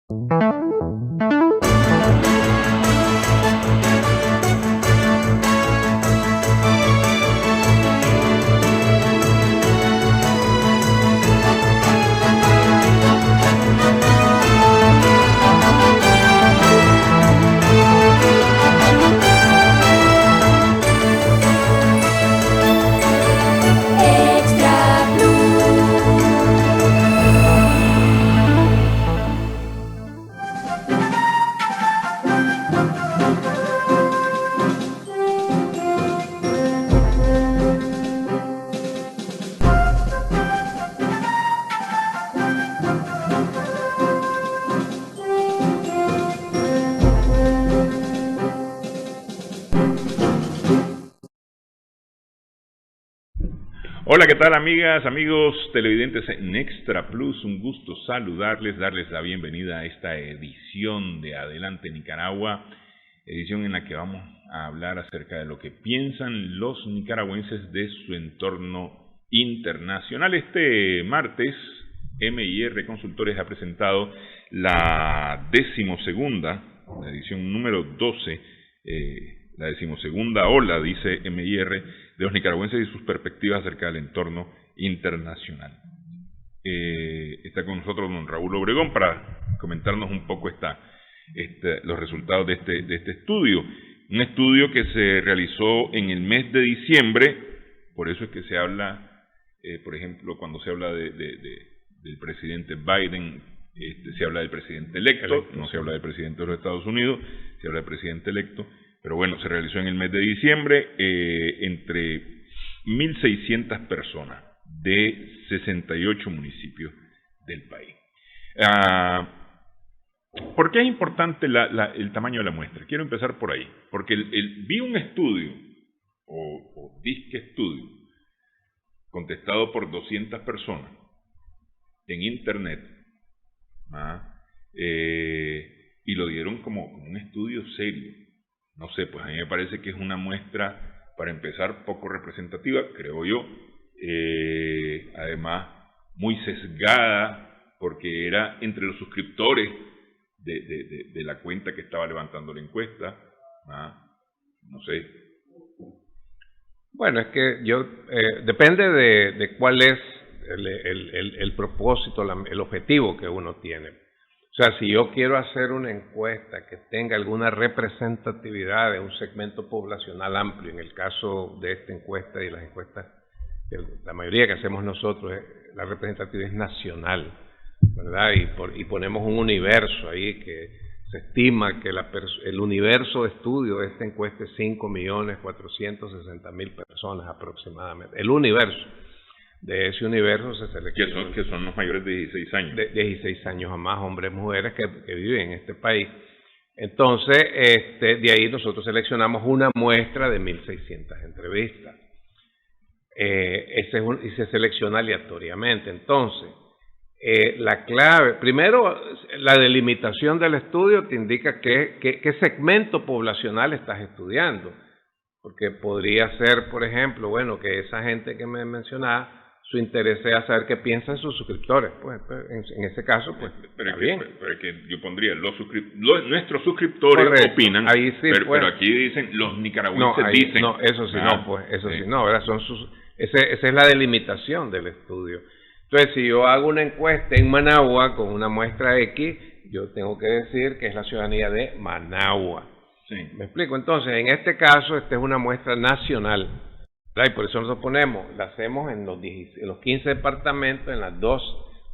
Hola, ¿qué tal amigas, amigos televidentes en Extra Plus? Un gusto saludarles, darles la bienvenida a esta edición de Adelante Nicaragua, edición en la que vamos a hablar acerca de lo que piensan los nicaragüenses de su entorno internacional. Este martes, MIR Consultores ha presentado la 12ª, la edición número 12, la 12ª ola, dice MIR, de los nicaragüenses y sus perspectivas acerca del entorno internacional. Está con nosotros don Raúl Obregón para comentarnos un poco los resultados de este estudio. Un estudio que se realizó en el mes de diciembre, por eso es que se habla, por ejemplo, cuando se habla del presidente Biden, se habla del presidente electo, no se habla del presidente de los Estados Unidos, se habla del presidente electo. Pero bueno, se realizó en el mes de diciembre entre 1.600 personas de 68 municipios del país. ¿Por qué es importante el tamaño de la muestra? Quiero empezar por ahí, porque vi un estudio, o disque estudio, contestado por 200 personas en internet, y lo dieron como un estudio serio. No sé, pues a mí me parece que es una muestra, para empezar, poco representativa, creo yo. Además, muy sesgada, porque era entre los suscriptores de la cuenta que estaba levantando la encuesta. No sé. Bueno, es que depende de cuál es el propósito, el objetivo que uno tiene. O sea, si yo quiero hacer una encuesta que tenga alguna representatividad de un segmento poblacional amplio, en el caso de esta encuesta y las encuestas, la mayoría que hacemos nosotros, la representatividad es nacional, ¿verdad? Y ponemos un universo ahí que se estima que el universo de estudio de esta encuesta es 5.460.000 personas aproximadamente. El universo. De ese universo se selecciona. Que son los mayores de 16 años. De 16 años a más, hombres y mujeres que viven en este país. Entonces, de ahí nosotros seleccionamos una muestra de 1.600 entrevistas. Y se selecciona aleatoriamente. Entonces, la clave, primero, la delimitación del estudio te indica qué segmento poblacional estás estudiando. Porque podría ser, por ejemplo, bueno, que esa gente que me mencionaba, su interés sea saber qué piensan sus suscriptores. Pues en ese caso, pues, pero bien. Pero es que yo pondría, nuestros suscriptores correcto, opinan, ahí sí, pero aquí dicen, los nicaragüenses dicen. No, eso sí no, pues, eso sí no, ¿verdad? Esa es la delimitación del estudio. Entonces, si yo hago una encuesta en Managua con una muestra X, yo tengo que decir que es la ciudadanía de Managua. Sí. ¿Me explico? Entonces, en este caso, esta es una muestra nacional, ¿verdad? Y por eso nosotros la hacemos en los 15 departamentos, en las 2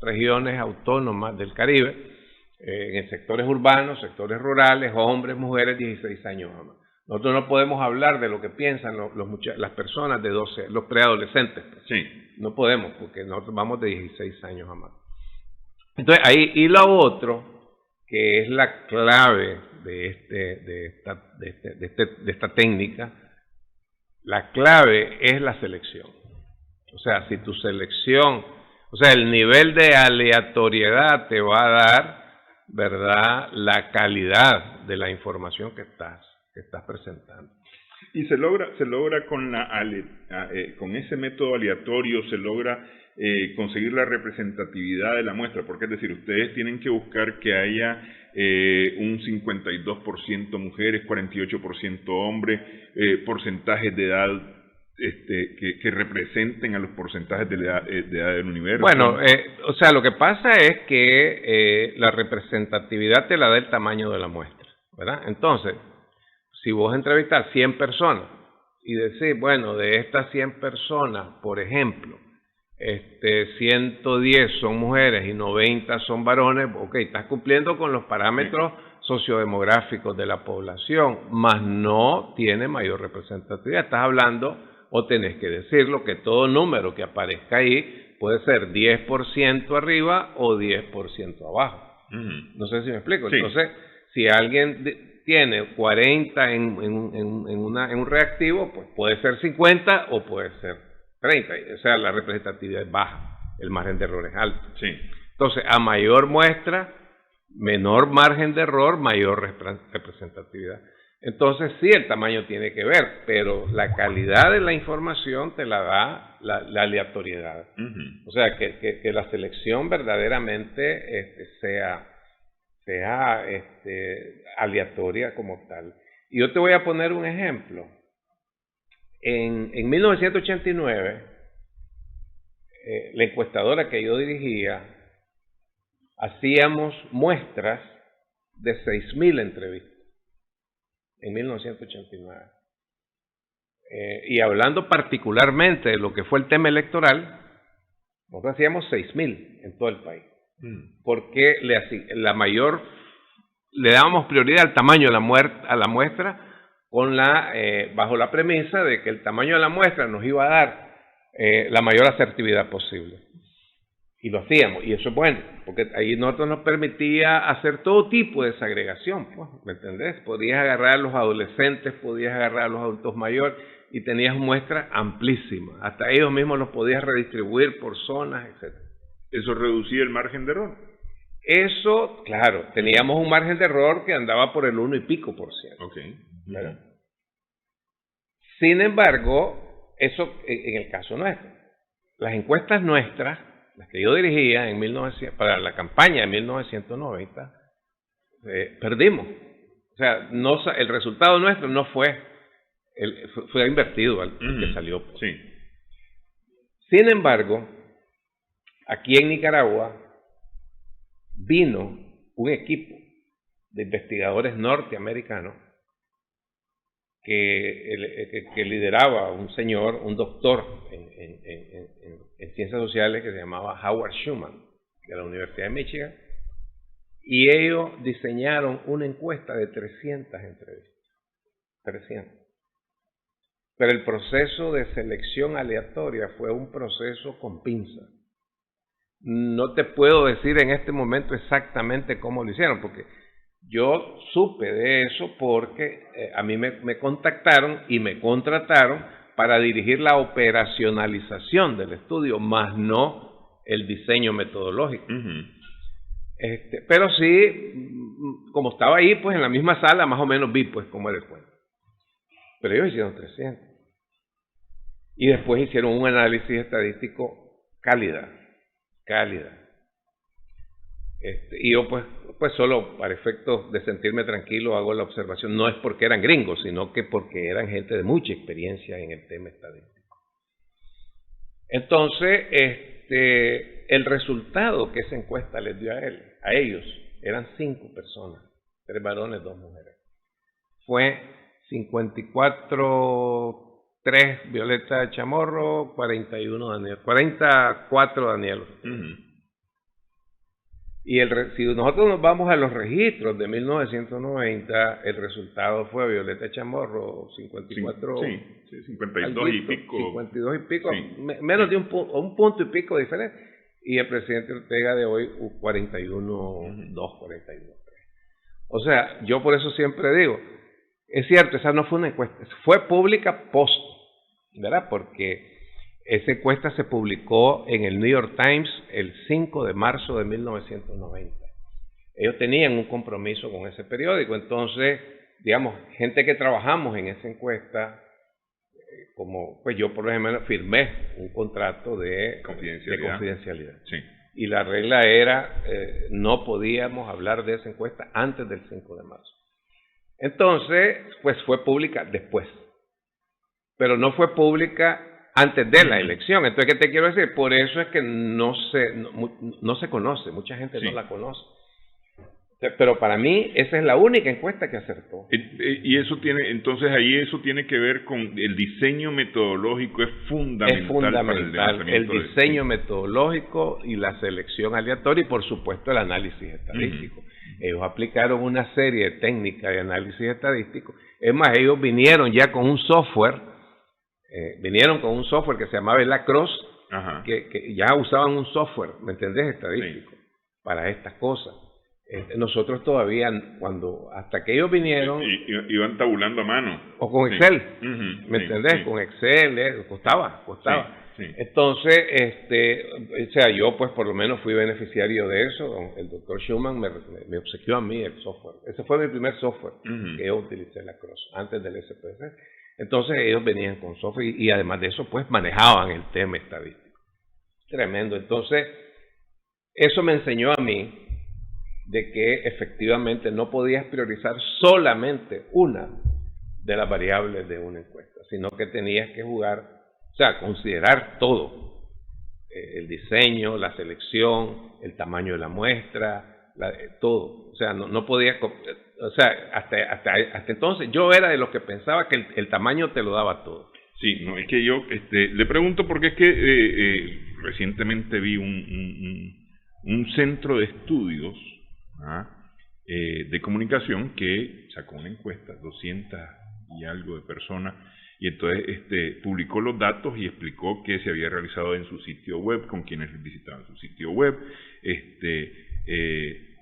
regiones autónomas del Caribe, en sectores urbanos, sectores rurales, hombres, mujeres, 16 años o más. Nosotros no podemos hablar de lo que piensan las personas de 12, los preadolescentes. Sí. No podemos, porque nosotros vamos de 16 años a más. Entonces, ahí, y lo otro, que es la clave de esta técnica, la clave es la selección. O sea, si tu selección, o sea, el nivel de aleatoriedad te va a dar, ¿verdad?, la calidad de la información que estás presentando. Y se logra con ese método aleatorio, se logra conseguir la representatividad de la muestra, porque es decir, ustedes tienen que buscar que haya un 52% mujeres, 48% hombres, porcentajes de edad que representen a los porcentajes de edad del universo. Bueno, o sea, lo que pasa es que la representatividad te la da el tamaño de la muestra, ¿verdad? Entonces, si vos entrevistas 100 personas y decís, bueno, de estas 100 personas, por ejemplo, 110 son mujeres y 90 son varones, ok, estás cumpliendo con los parámetros sociodemográficos de la población, mas no tiene mayor representatividad. Estás hablando, o tenés que decirlo, que todo número que aparezca ahí puede ser 10% arriba o 10% abajo. No sé si me explico. Sí. Entonces, si alguien tiene 40 en un reactivo, pues puede ser 50 o puede ser 30, o sea, la representatividad es baja, el margen de error es alto. Sí. Entonces, a mayor muestra, menor margen de error, mayor representatividad. Entonces, sí, el tamaño tiene que ver, pero la calidad de la información te la da la aleatoriedad. O sea, que la selección verdaderamente sea aleatoria como tal. Y yo te voy a poner un ejemplo. En 1989, la encuestadora que yo dirigía, hacíamos muestras de 6.000 entrevistas en 1989. Y hablando particularmente de lo que fue el tema electoral, nosotros hacíamos 6.000 en todo el país. Porque le dábamos prioridad al tamaño de la muestra, bajo la premisa de que el tamaño de la muestra nos iba a dar la mayor asertividad posible. Y lo hacíamos, y eso es bueno, porque ahí nosotros nos permitía hacer todo tipo de desagregación, pues, ¿me entendés? Podías agarrar a los adolescentes, podías agarrar a los adultos mayores, y tenías muestras amplísimas. Hasta ellos mismos los podías redistribuir por zonas, etc. ¿Eso reducía el margen de error? Eso, claro, teníamos un margen de error que andaba por el 1 y pico %. Okay. ¿Verdad? Sin embargo, eso en el caso nuestro. Las encuestas nuestras, las que yo dirigía para la campaña de 1990, perdimos. O sea, el resultado nuestro no fue invertido al que salió. Sí. Sin embargo, aquí en Nicaragua vino un equipo de investigadores norteamericanos que lideraba un señor, un doctor en ciencias sociales que se llamaba Howard Schuman, de la Universidad de Michigan, y ellos diseñaron una encuesta de 300 entrevistas. 300. Pero el proceso de selección aleatoria fue un proceso con pinzas. No te puedo decir en este momento exactamente cómo lo hicieron, porque yo supe de eso porque a mí me contactaron y me contrataron para dirigir la operacionalización del estudio, más no el diseño metodológico. Pero sí, como estaba ahí, pues en la misma sala, más o menos vi pues cómo era el cuento. Pero ellos hicieron 300. Y después hicieron un análisis estadístico calidad. Y yo pues solo para efectos de sentirme tranquilo hago la observación, no es porque eran gringos, sino que porque eran gente de mucha experiencia en el tema estadístico. Entonces, el resultado que esa encuesta les dio a ellos, eran 5 personas, 3 varones, 2 mujeres. Fue 54-3 Violeta Chamorro, 44 Daniel. Y si nosotros nos vamos a los registros de 1990, el resultado fue Violeta Chamorro, 54. Sí, 52 y pico. 52 y pico, sí, menos de un punto y pico diferente. Y el presidente Ortega de hoy, 41-2, 41-3. O sea, yo por eso siempre digo, es cierto, esa no fue una encuesta, fue pública post, ¿verdad? Porque esa encuesta se publicó en el New York Times el 5 de marzo de 1990. Ellos tenían un compromiso con ese periódico, entonces, digamos, gente que trabajamos en esa encuesta, como pues yo por ejemplo firmé un contrato de confidencialidad. Sí. Y la regla era, no podíamos hablar de esa encuesta antes del 5 de marzo. Entonces, pues fue pública después, pero no fue pública antes de la elección. Entonces, ¿qué te quiero decir? Por eso es que no se conoce, mucha gente no la conoce. Pero para mí esa es la única encuesta que acertó. Y eso tiene, entonces ahí eso tiene que ver con el diseño metodológico, es fundamental para el levantamiento. El diseño metodológico y la selección aleatoria y por supuesto el análisis estadístico. Ellos aplicaron una serie de técnicas de análisis estadístico. Es más, ellos vinieron ya con un software, que se llamaba Lacrosse, que ya usaban un software, ¿me entendés? Estadístico, para estas cosas. Nosotros todavía, hasta que ellos vinieron... Iban tabulando a mano. O con Excel, ¿me entendés? Con Excel, costaba. Sí. Entonces, o sea, yo pues por lo menos fui beneficiario de eso. El doctor Schumann me obsequió a mí el software. Ese fue mi primer software que yo utilicé, Lacrosse, antes del SPC. Entonces ellos venían con software y además de eso pues manejaban el tema estadístico. Tremendo. Entonces, eso me enseñó a mí de que efectivamente no podías priorizar solamente una de las variables de una encuesta, sino que tenías que considerar todo, el diseño, la selección, el tamaño de la muestra, todo. O sea, no podías, hasta entonces yo era de los que pensaba que el tamaño te lo daba todo. Sí, no, es que yo le pregunto porque es que recientemente vi un centro de estudios de comunicación que sacó una encuesta, 200 y algo de personas, y entonces publicó los datos y explicó que se había realizado en su sitio web, con quienes visitaban su sitio web,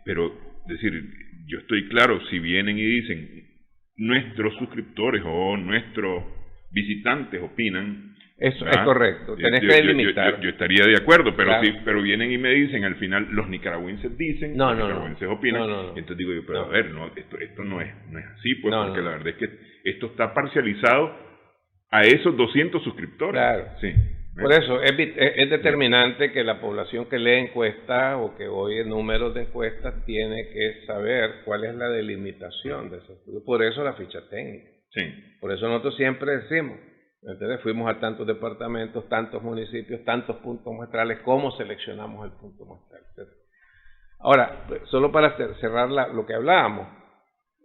pero decir, yo estoy claro, si vienen y dicen nuestros suscriptores o nuestros visitantes opinan, eso es correcto, tenés que delimitar. Yo estaría de acuerdo, pero claro. pero vienen y me dicen, al final los nicaragüenses dicen, los nicaragüenses opinan, entonces digo yo, pero a ver, esto no es así, pues, porque la verdad es que esto está parcializado a esos 200 suscriptores. Claro. Sí. Por eso es determinante que la población que lee encuestas o que oye números de encuestas tiene que saber cuál es la delimitación de ese estudio. Por eso la ficha técnica. Sí. Por eso nosotros siempre decimos, entonces fuimos a tantos departamentos, tantos municipios, tantos puntos muestrales, cómo seleccionamos el punto muestral, etc. Ahora, solo para cerrar lo que hablábamos,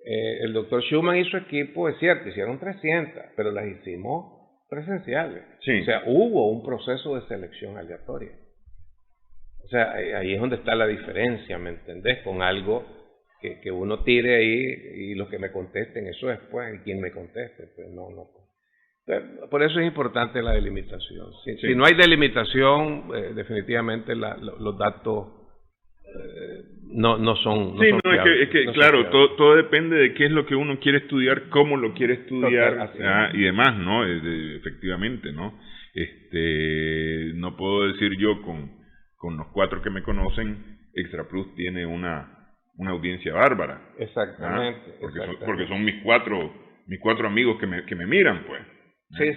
el doctor Schumann y su equipo, es cierto, hicieron 300, pero las hicimos presenciales. Sí. O sea, hubo un proceso de selección aleatoria. O sea, ahí es donde está la diferencia, ¿me entendés? Con algo que uno tire ahí y los que me contesten, eso después, y quien me conteste, pues no. Por eso es importante la delimitación. Si no hay delimitación, definitivamente los datos no son fiables. Es que claro, todo depende de qué es lo que uno quiere estudiar, cómo lo quiere estudiar, y demás, ¿no? Efectivamente, ¿no? No puedo decir yo con los 4 que me conocen, Extra Plus tiene una audiencia bárbara. Exactamente. Porque son mis cuatro amigos que me miran, pues. Sí,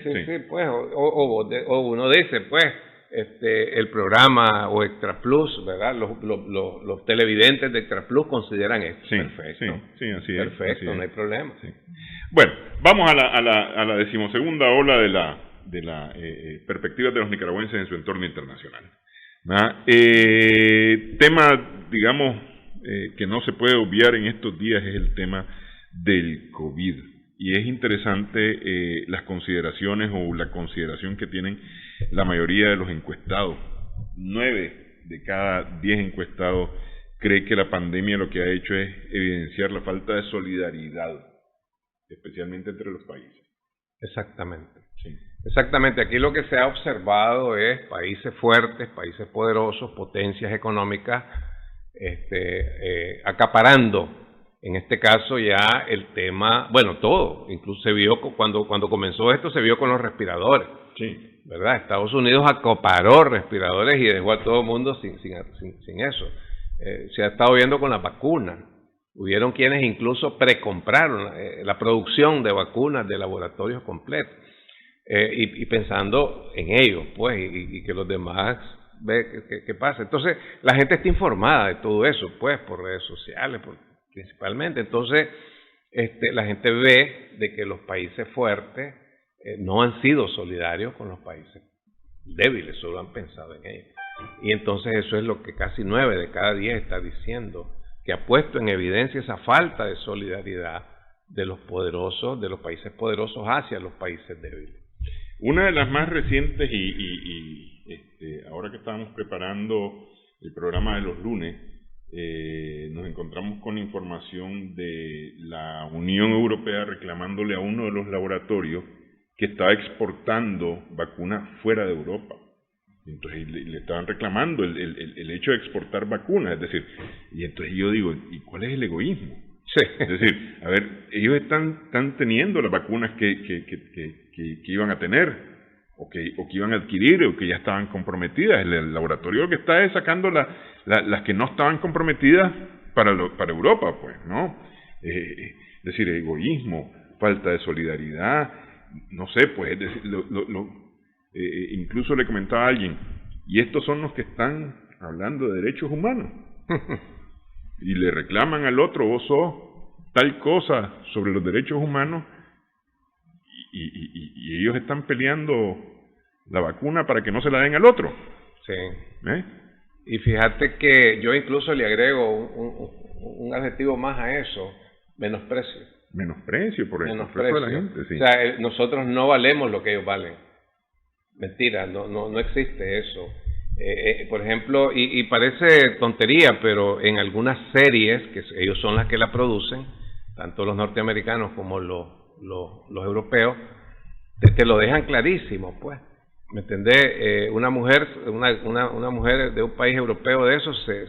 pues, o uno dice, pues, el programa o Extra Plus, ¿verdad? Los televidentes de Extra Plus consideran esto. Perfecto. Sí, así es. Perfecto, no hay problema. Sí. Bueno, vamos a la 12ª ola de la perspectiva de los nicaragüenses en su entorno internacional. Tema, digamos, que no se puede obviar en estos días es el tema del COVID. Y es interesante las consideraciones o la consideración que tienen la mayoría de los encuestados. 9 de cada 10 encuestados cree que la pandemia lo que ha hecho es evidenciar la falta de solidaridad, especialmente entre los países. Exactamente. Sí. Exactamente. Aquí lo que se ha observado es países fuertes, países poderosos, potencias económicas, acaparando. En este caso ya el tema, bueno, todo, incluso se vio cuando comenzó esto, se vio con los respiradores. Sí. ¿Verdad? Estados Unidos acaparó respiradores y dejó a todo el mundo sin eso. Se ha estado viendo con las vacunas. Hubieron quienes incluso precompraron la producción de vacunas de laboratorios completos. y pensando en ellos, pues, y que los demás ve qué pasa. Entonces, la gente está informada de todo eso, pues, por redes sociales, principalmente. Entonces, la gente ve de que los países fuertes no han sido solidarios con los países débiles, solo han pensado en ellos. Y entonces eso es lo que casi 9 de cada 10 está diciendo, que ha puesto en evidencia esa falta de solidaridad de los poderosos, de los países poderosos hacia los países débiles. Una de las más recientes ahora que estábamos preparando el programa de los lunes, nos encontramos con información de la Unión Europea reclamándole a uno de los laboratorios que estaba exportando vacunas fuera de Europa. Entonces le estaban reclamando el hecho de exportar vacunas, es decir, y entonces yo digo, ¿y cuál es el egoísmo? Sí. Es decir, a ver, ellos están teniendo las vacunas que iban a tener, o que iban a adquirir, o que ya estaban comprometidas. El laboratorio lo que está es sacando las que no estaban comprometidas para Europa, pues, ¿no? Es decir, egoísmo, falta de solidaridad, no sé, pues, es decir, incluso le comentaba a alguien, y estos son los que están hablando de derechos humanos, y le reclaman al otro, vos sos tal cosa sobre los derechos humanos, y ellos están peleando la vacuna para que no se la den al otro. Sí. Y fíjate que yo incluso le agrego un adjetivo más a eso, menosprecio. Menosprecio por el menosprecio de la gente, sí. O sea, nosotros no valemos lo que ellos valen. Mentira, no existe eso. Por ejemplo, y parece tontería, pero en algunas series, que ellos son las que la producen, tanto los norteamericanos como los europeos, te lo dejan clarísimo, pues. ¿Me entendés? Una mujer de un país europeo de esos se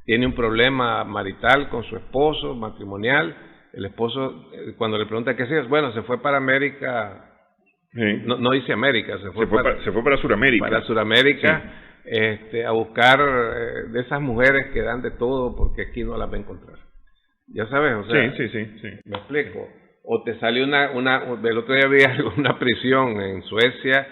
tiene un problema marital con su esposo, matrimonial. El esposo, cuando le pregunta qué es, bueno, se fue para América. Sí. No dice América, se fue para Sudamérica. Para Sudamérica, sí. A buscar de esas mujeres que dan de todo, porque aquí no las va a encontrar. Ya sabes, o sea, sí. ¿Me explico? O te sale el otro día había una prisión en Suecia,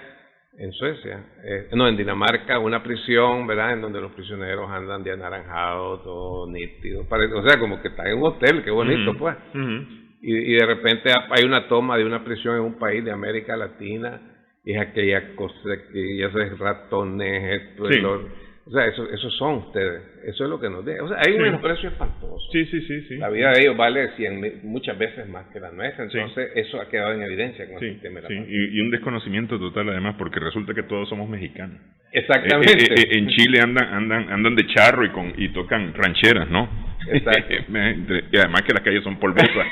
en Dinamarca, una prisión, ¿verdad?, en donde los prisioneros andan de anaranjado, todo nítido, o sea, como que están en un hotel, qué bonito, pues. Y de repente hay una toma de una prisión en un país de América Latina, y es aquella cosa que ya sabes, ratones, o sea, eso son ustedes, eso es lo que nos deja. O sea, hay un menosprecio espantoso. Sí. La vida de ellos vale muchas veces más que la nuestra, entonces eso ha quedado en evidencia con el sistema de la paz. Y un desconocimiento total además, porque resulta que todos somos mexicanos. Exactamente. En Chile andan de charro y tocan rancheras, ¿no? Exacto. Y además que las calles son polvosas.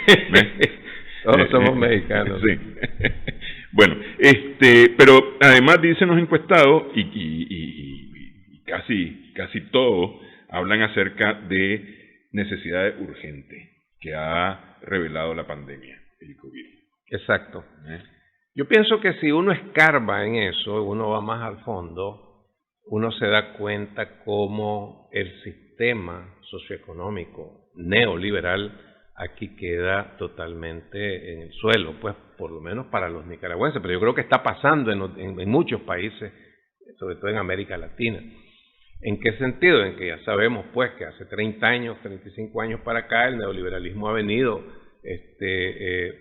Todos somos mexicanos. Sí. Bueno, pero además dicen los encuestados y casi todos hablan acerca de necesidades urgentes que ha revelado la pandemia, el COVID. Exacto. Yo pienso que si uno escarba en eso, uno va más al fondo, uno se da cuenta cómo el sistema socioeconómico neoliberal aquí queda totalmente en el suelo, pues por lo menos para los nicaragüenses, pero yo creo que está pasando en muchos países, sobre todo en América Latina. ¿En qué sentido? En que ya sabemos pues que hace 30 años, 35 años para acá el neoliberalismo ha venido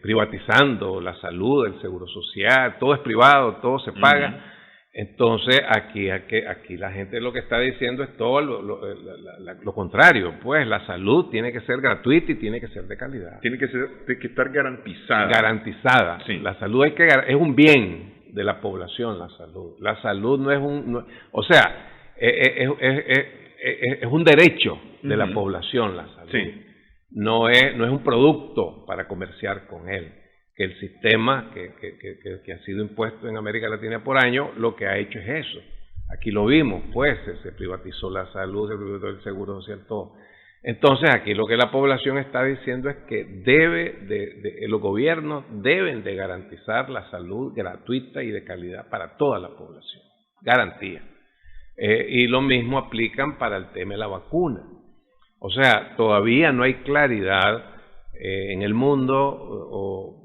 privatizando la salud, el seguro social, todo es privado, todo se paga. Entonces aquí la gente lo que está diciendo es todo lo contrario, pues la salud tiene que ser gratuita y tiene que ser de calidad. Tiene que estar garantizada. Garantizada. Sí. La salud es un bien de la población, la salud. La salud no es es un derecho de la población, la salud. Sí. No es un producto para comerciar con él. Que el sistema que ha sido impuesto en América Latina por años, lo que ha hecho es eso. Aquí lo vimos, pues, se privatizó la salud, se privatizó el seguro social, todo. Entonces, aquí lo que la población está diciendo es que los gobiernos deben de garantizar la salud gratuita y de calidad para toda la población. Garantía. Y lo mismo aplican para el tema de la vacuna. O sea, todavía no hay claridad en el mundo,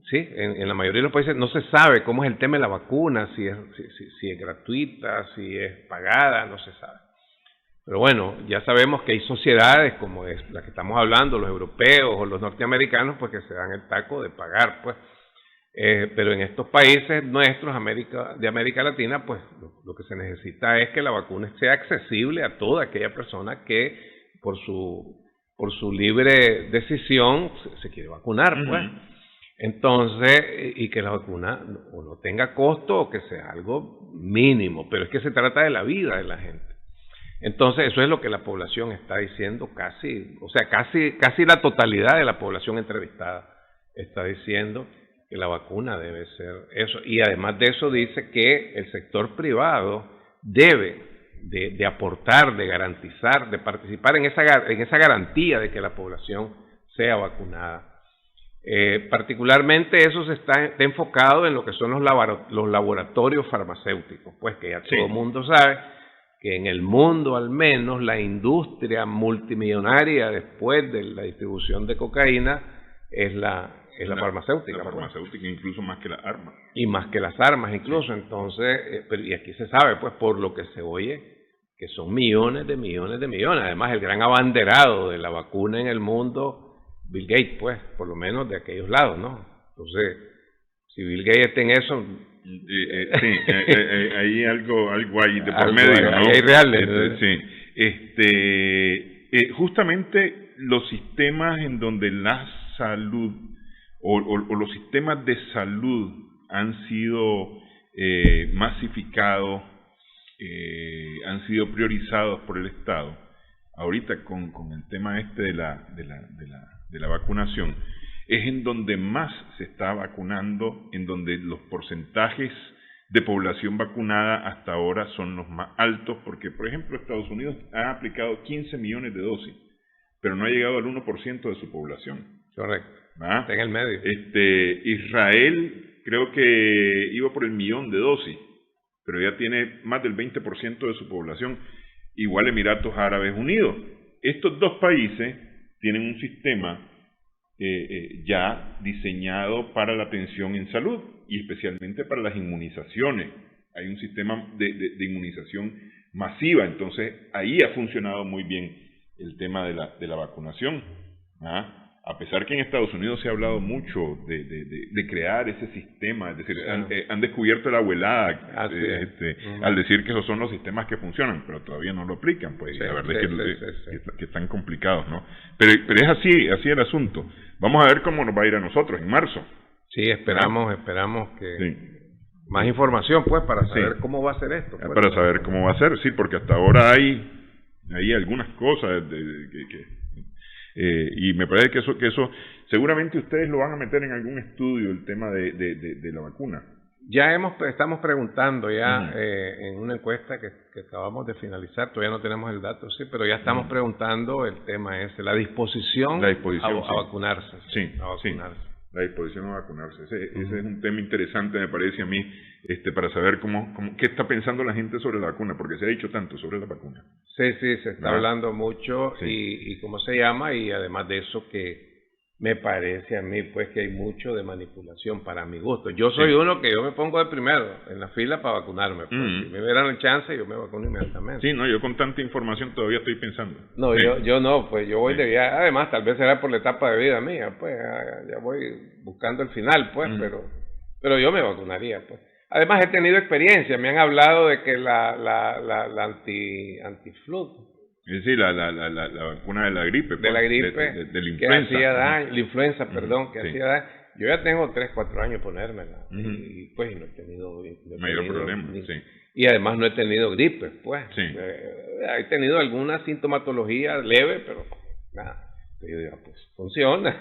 Sí, en la mayoría de los países no se sabe cómo es el tema de la vacuna, si es gratuita, si es pagada, no se sabe. Pero bueno, ya sabemos que hay sociedades como es la que estamos hablando, los europeos o los norteamericanos, pues que se dan el taco de pagar, pues. Pero en estos países nuestros, de América Latina, pues lo que se necesita es que la vacuna sea accesible a toda aquella persona que por su libre decisión se quiere vacunar, pues. Entonces, y que la vacuna o no tenga costo o que sea algo mínimo, pero es que se trata de la vida de la gente. Entonces, eso es lo que la población está diciendo casi la totalidad de la población entrevistada está diciendo que la vacuna debe ser eso. Y además de eso dice que el sector privado debe de aportar, de garantizar, de participar en esa garantía de que la población sea vacunada. Particularmente eso está enfocado en lo que son los laboratorios farmacéuticos, pues que ya todo el mundo sabe que en el mundo al menos la industria multimillonaria después de la distribución de cocaína es la farmacéutica. La farmacéutica, incluso más que las armas. Y más que las armas incluso, entonces, y aquí se sabe pues por lo que se oye que son millones de millones de millones. Además el gran abanderado de la vacuna en el mundo, Bill Gates, pues, por lo menos de aquellos lados, ¿no? Entonces, si Bill Gates está en eso... hay algo ahí de por medio, ¿no? Hay reales. Justamente los sistemas en donde la salud o los sistemas de salud han sido masificados, han sido priorizados por el Estado. Ahorita con el tema de la vacunación, es en donde más se está vacunando, en donde los porcentajes de población vacunada hasta ahora son los más altos, porque por ejemplo Estados Unidos ha aplicado 15 millones de dosis, pero no ha llegado al 1% de su población. Correcto. ¿Ah? Está en el medio. Israel creo que iba por el 1 millón de dosis, pero ya tiene más del 20% de su población. Igual Emiratos Árabes Unidos. Estos dos países tienen un sistema ya diseñado para la atención en salud y especialmente para las inmunizaciones. Hay un sistema de inmunización masiva, entonces ahí ha funcionado muy bien el tema de la vacunación. ¿Ah? A pesar que en Estados Unidos se ha hablado mucho de crear ese sistema, es decir, han descubierto la abuelada al decir que esos son los sistemas que funcionan, pero todavía no lo aplican, pues la verdad es que están complicados, ¿no? Pero es así el asunto. Vamos a ver cómo nos va a ir a nosotros en marzo. Sí, esperamos que más información, pues, para saber cómo va a ser esto. Pues. Para saber cómo va a ser, sí, porque hasta ahora hay algunas cosas y me parece que eso seguramente ustedes lo van a meter en algún estudio, el tema de la vacuna. Ya estamos preguntando en una encuesta que acabamos de finalizar, todavía no tenemos el dato, sí, pero ya estamos preguntando el tema ese, la disposición a vacunarse. Sí, a vacunarse. La disposición a vacunarse. Ese es un tema interesante, me parece a mí, para saber qué está pensando la gente sobre la vacuna, porque se ha dicho tanto sobre la vacuna. Sí, se está hablando mucho y cómo se llama, y además de eso que me parece a mí pues que hay mucho de manipulación para mi gusto. Yo soy uno que yo me pongo de primero en la fila para vacunarme. Pues. Si me dieran el chance, yo me vacuno inmediatamente. Sí, no, yo con tanta información todavía estoy pensando. No, yo no, pues yo voy de viaje. Además, tal vez será por la etapa de vida mía, pues ya voy buscando el final, pues, pero yo me vacunaría, pues. Además, he tenido experiencia, me han hablado de que la anti-flu. Sí, la vacuna de la gripe. De la gripe, de la influenza. Que hacía daño, la influenza, perdón, que hacía daño. Yo ya tengo 3, 4 años ponérmela, y pues no he tenido mayor problema, y además no he tenido gripe, pues. Sí. He tenido alguna sintomatología leve, pero nada. Yo digo, pues funciona.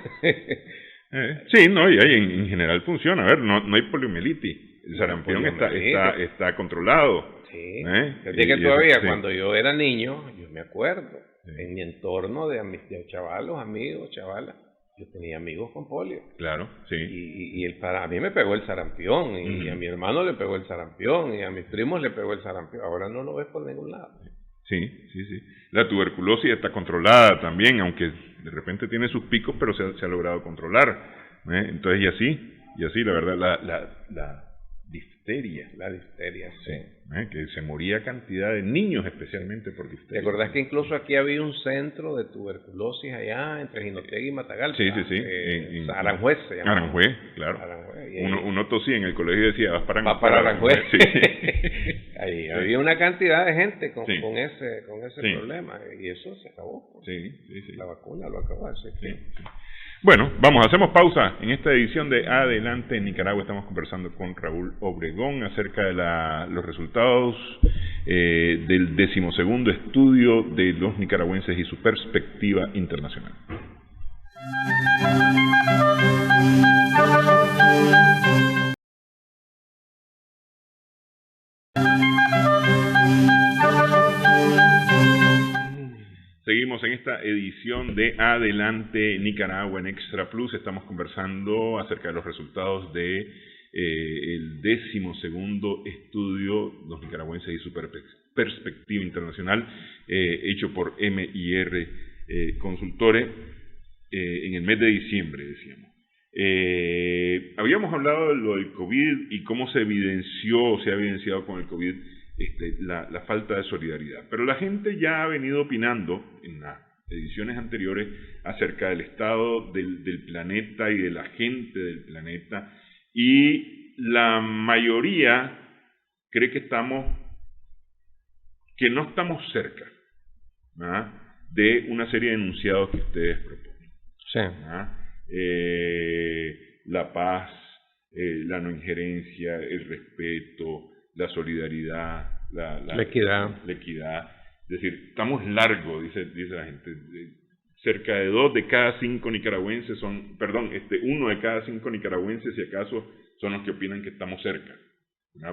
Sí, no, y en general funciona. A ver, no hay poliomielitis. El sarampión está controlado. Sí, desde que todavía cuando yo era niño, yo me acuerdo, en mi entorno de chavalos, amigos, chavalas, yo tenía amigos con polio. Claro, sí. Y a mí me pegó el sarampión, y a mi hermano le pegó el sarampión, y a mis primos le pegó el sarampión. Ahora no lo ves por ningún lado. Sí. La tuberculosis está controlada también, aunque de repente tiene sus picos, pero se ha logrado controlar. Entonces, y así. Y así, la verdad, la difteria. La difteria, sí. Que se moría cantidad de niños especialmente por ¿Te difteria. acordás que incluso aquí había un centro de tuberculosis allá entre Jinotega y Matagalpa? Sí. Aranjuez se llama. Aranjuez, claro. Aranjuez, Uno tosía en el colegio y decía, vas para Aranjuez. Sí. Ahí había una cantidad de gente con ese Sí. problema, y eso se acabó. Pues. Sí. La vacuna lo acabó, así que... Sí. Bueno, hacemos pausa. En esta edición de Adelante en Nicaragua estamos conversando con Raúl Obregón acerca de los resultados del 12º estudio de los nicaragüenses y su perspectiva internacional. Seguimos en esta edición de Adelante Nicaragua en Extra Plus. Estamos conversando acerca de los resultados de el 12º estudio Los nicaragüenses y su perspectiva internacional, hecho por M&R Consultore en el mes de diciembre, decíamos. Habíamos hablado de lo del COVID y cómo se ha evidenciado con el COVID la falta de solidaridad. Pero la gente ya ha venido opinando en las ediciones anteriores acerca del estado del planeta y de la gente del planeta, y la mayoría cree que no estamos cerca, ¿verdad?, de una serie de enunciados que ustedes proponen. Sí. La paz, la no injerencia, el respeto, la solidaridad, la equidad. Es decir, estamos largos, dice la gente. Cerca de 1 de cada 5 nicaragüenses uno de cada 5 nicaragüenses, si acaso, son los que opinan que estamos cerca.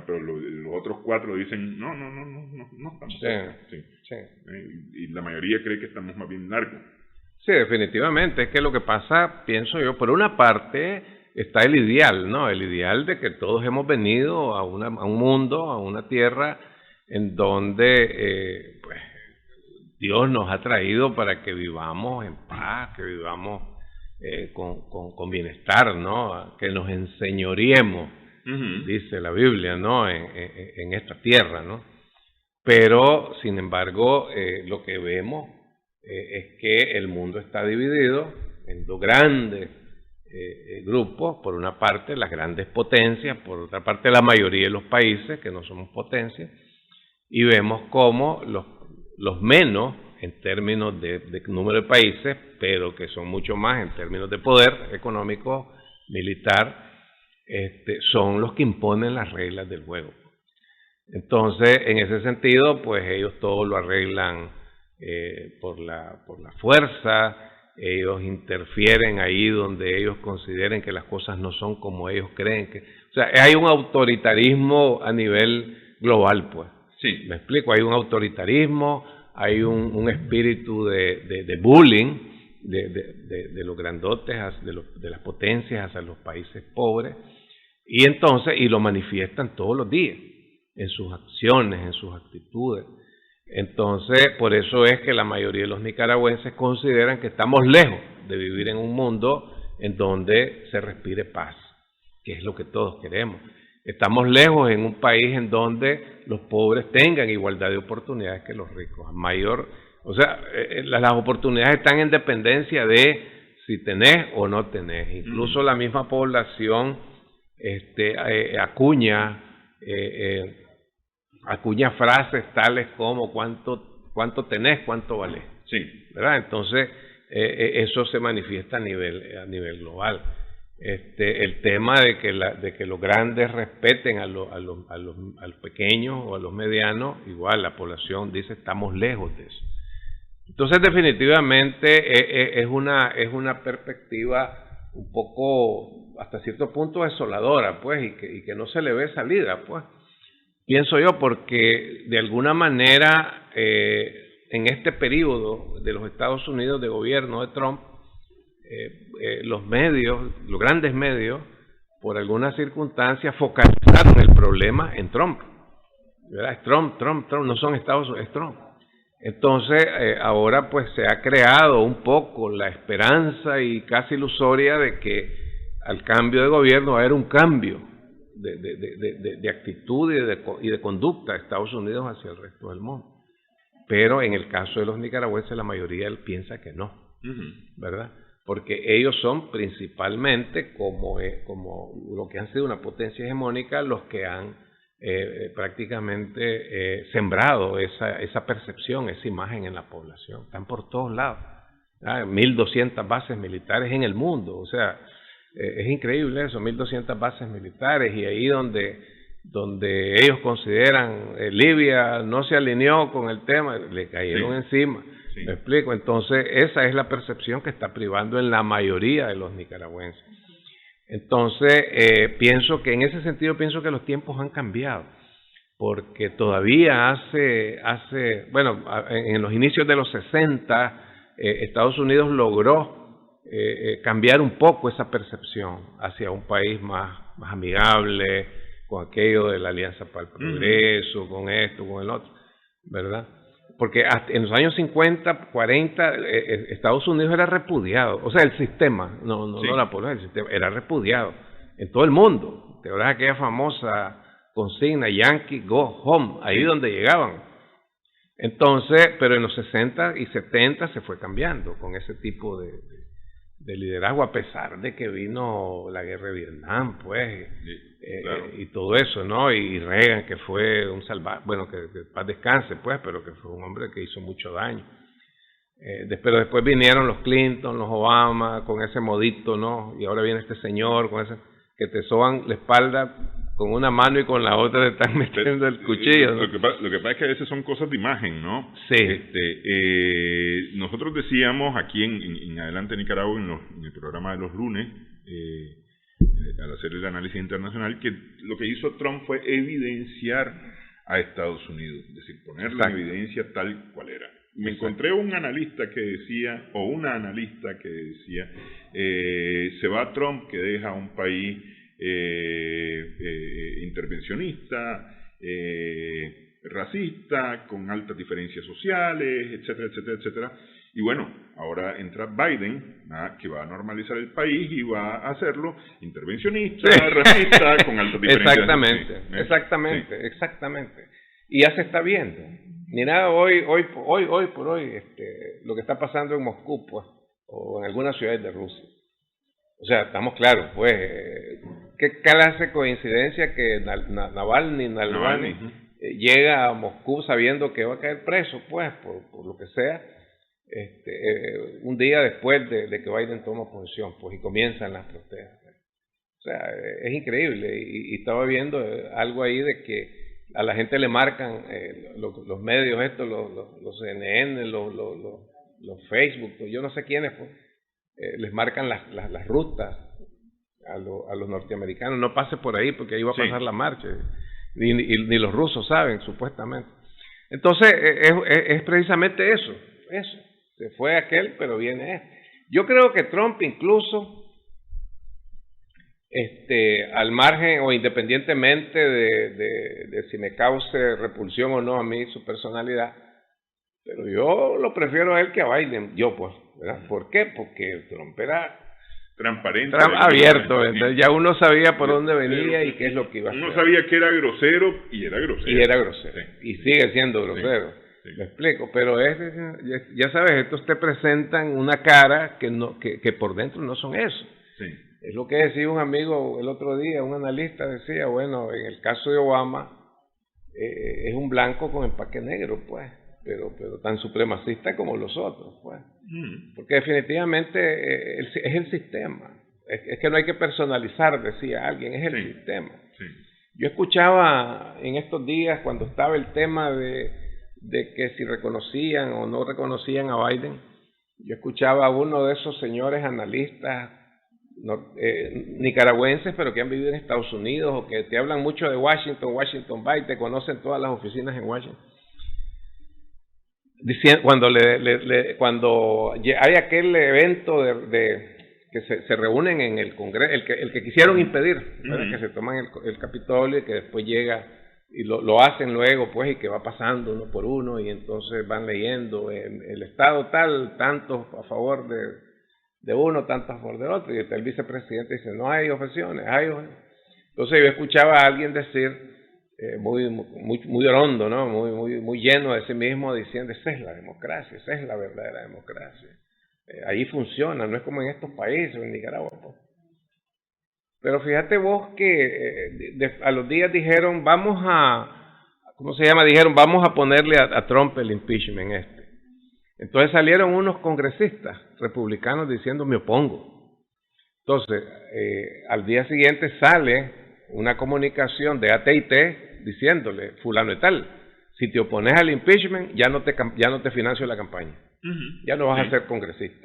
Pero los otros 4 dicen, no estamos cerca. Sí. Y la mayoría cree que estamos más bien largos. Sí, definitivamente. Es que lo que pasa, pienso yo, por una parte está el ideal, ¿no? El ideal de que todos hemos venido a un mundo, a una tierra en donde pues Dios nos ha traído para que vivamos en paz, que vivamos con bienestar, ¿no? Que nos enseñoreemos, dice la Biblia, ¿no? En esta tierra, ¿no? Pero, sin embargo, lo que vemos es que el mundo está dividido en 2 grandes grupos. Por una parte las grandes potencias, por otra parte la mayoría de los países que no somos potencias, y vemos cómo los menos en términos de número de países, pero que son mucho más en términos de poder económico, militar, son los que imponen las reglas del juego. Entonces, en ese sentido, pues ellos todo lo arreglan por la fuerza. Ellos interfieren ahí donde ellos consideren que las cosas no son como ellos creen que... O sea, hay un autoritarismo a nivel global, pues. Sí. ¿Me explico? Hay un autoritarismo, hay un espíritu de bullying de los grandotes, de las potencias hacia los países pobres, y entonces, y lo manifiestan todos los días, en sus acciones, en sus actitudes. Entonces, por eso es que la mayoría de los nicaragüenses consideran que estamos lejos de vivir en un mundo en donde se respire paz, que es lo que todos queremos. Estamos lejos en un país en donde los pobres tengan igualdad de oportunidades que los ricos. Las oportunidades están en dependencia de si tenés o no tenés. Incluso la misma población acuña frases tales como cuánto tenés, cuánto valés. Sí. ¿Verdad? Entonces, eso se manifiesta a nivel global. El tema de que los grandes respeten a los pequeños o a los medianos, igual la población dice estamos lejos de eso. Entonces, definitivamente es una perspectiva un poco, hasta cierto punto, desoladora, pues, y que no se le ve salida, pues. Pienso yo, porque de alguna manera en este periodo de los Estados Unidos de gobierno de Trump, los grandes medios, por algunas circunstancias, focalizaron el problema en Trump. ¿Verdad? Es Trump, no son Estados Unidos, es Trump. Entonces, ahora pues se ha creado un poco la esperanza y casi ilusoria de que al cambio de gobierno va a haber un cambio de actitud y de conducta de Estados Unidos hacia el resto del mundo. Pero en el caso de los nicaragüenses la mayoría piensa que no, ¿verdad? Porque ellos son principalmente como lo que han sido una potencia hegemónica, los que han prácticamente sembrado esa percepción, esa imagen en la población. Están por todos lados. 1.200 bases militares en el mundo, o sea, es increíble eso, 1.200 bases militares, y ahí donde ellos consideran Libia no se alineó con el tema, le cayeron encima. Sí. ¿Me explico? Entonces esa es la percepción que está privando en la mayoría de los nicaragüenses. Entonces pienso que en ese sentido pienso que los tiempos han cambiado, porque todavía bueno, en los inicios de los 60 Estados Unidos logró cambiar un poco esa percepción hacia un país más amigable, con aquello de la Alianza para el Progreso, con esto, con el otro, ¿verdad? Porque hasta en los años 50, 40, Estados Unidos era repudiado, o sea, el sistema, no la población, el sistema era repudiado en todo el mundo. ¿Te acuerdas aquella famosa consigna, Yankee Go Home, ahí donde llegaban? Entonces, pero en los 60 y 70 se fue cambiando con ese tipo de liderazgo, a pesar de que vino la guerra de Vietnam, pues, claro. Y todo eso, ¿no? Y Reagan, que fue un salvaje, bueno, que paz descanse, pues, pero que fue un hombre que hizo mucho daño. Pero después vinieron los Clinton, los Obama, con ese modito, ¿no? Y ahora viene este señor con ese que te soban la espalda con una mano y con la otra le están metiendo el cuchillo, ¿no? Lo que pasa es que a veces son cosas de imagen, ¿no? Sí. Nosotros decíamos aquí en Adelante Nicaragua, en el programa de los lunes, al hacer el análisis internacional, que lo que hizo Trump fue evidenciar a Estados Unidos, es decir, ponerla en evidencia tal cual era. Me encontré un analista que decía, o una analista que decía, se va Trump, que deja un país intervencionista, racista, con altas diferencias sociales, etcétera, etcétera, etcétera. Y bueno, ahora entra Biden, que va a normalizar el país y va a hacerlo intervencionista, racista, con altas diferencias. Exactamente. Y ya se está viendo. Ni nada hoy por hoy, lo que está pasando en Moscú, pues, o en algunas ciudades de Rusia. O sea, estamos claros, pues, qué clase de coincidencia que Navalny llega a Moscú sabiendo que va a caer preso, pues, por lo que sea, un día después de que Biden toma posesión, pues, y comienzan las protestas. O sea, es increíble, y estaba viendo algo ahí de que a la gente le marcan los medios estos, los CNN, los Facebook, yo no sé quiénes, pues, les marcan las rutas a los norteamericanos, no pase por ahí porque ahí va a pasar la marcha, ni los rusos saben, supuestamente. Entonces, es precisamente eso, se fue aquel, pero viene este. Yo creo que Trump incluso, al margen o independientemente de si me cause repulsión o no a mí su personalidad, pero yo lo prefiero a él que a Biden, ¿verdad? ¿Por qué? Porque Trump era transparente, abierto, entonces ya uno sabía por dónde venía y qué es lo que iba a hacer. Uno sabía que era grosero y era grosero. Y sigue siendo grosero. Sí. Me explico, pero ya sabes, estos te presentan una cara que por dentro no son eso. Sí. Es lo que decía un amigo el otro día, un analista decía, bueno, en el caso de Obama es un blanco con empaque negro, pues, pero tan supremacista como los otros, pues, porque definitivamente es el sistema, es que no hay que personalizar, decía alguien, es el sistema. Sí. Yo escuchaba en estos días cuando estaba el tema de que si reconocían o no reconocían a Biden, yo escuchaba a uno de esos señores analistas nicaragüenses, pero que han vivido en Estados Unidos o que te hablan mucho de Washington Bay, te conocen todas las oficinas en Washington. Diciendo, cuando hay aquel evento que se reúnen en el Congreso, el que quisieron impedir, que se toman el Capitolio y que después llega y lo hacen luego, pues, y que va pasando uno por uno y entonces van leyendo el Estado tal, tanto a favor de uno, tanto a favor del otro, y el vicepresidente dice, no hay objeciones, hay objeciones. Entonces yo escuchaba a alguien decir, muy hondo, ¿no? Muy lleno de sí mismo, diciendo, esa es la democracia, esa es la verdadera democracia. Ahí funciona, no es como en estos países, en Nicaragua. Pues. Pero fíjate vos que a los días dijeron, vamos a ponerle a Trump el impeachment Entonces salieron unos congresistas republicanos diciendo, me opongo. Entonces, al día siguiente sale una comunicación de AT&T diciéndole, fulano y tal, si te opones al impeachment, ya no te financio la campaña. Ya no vas a ser congresista.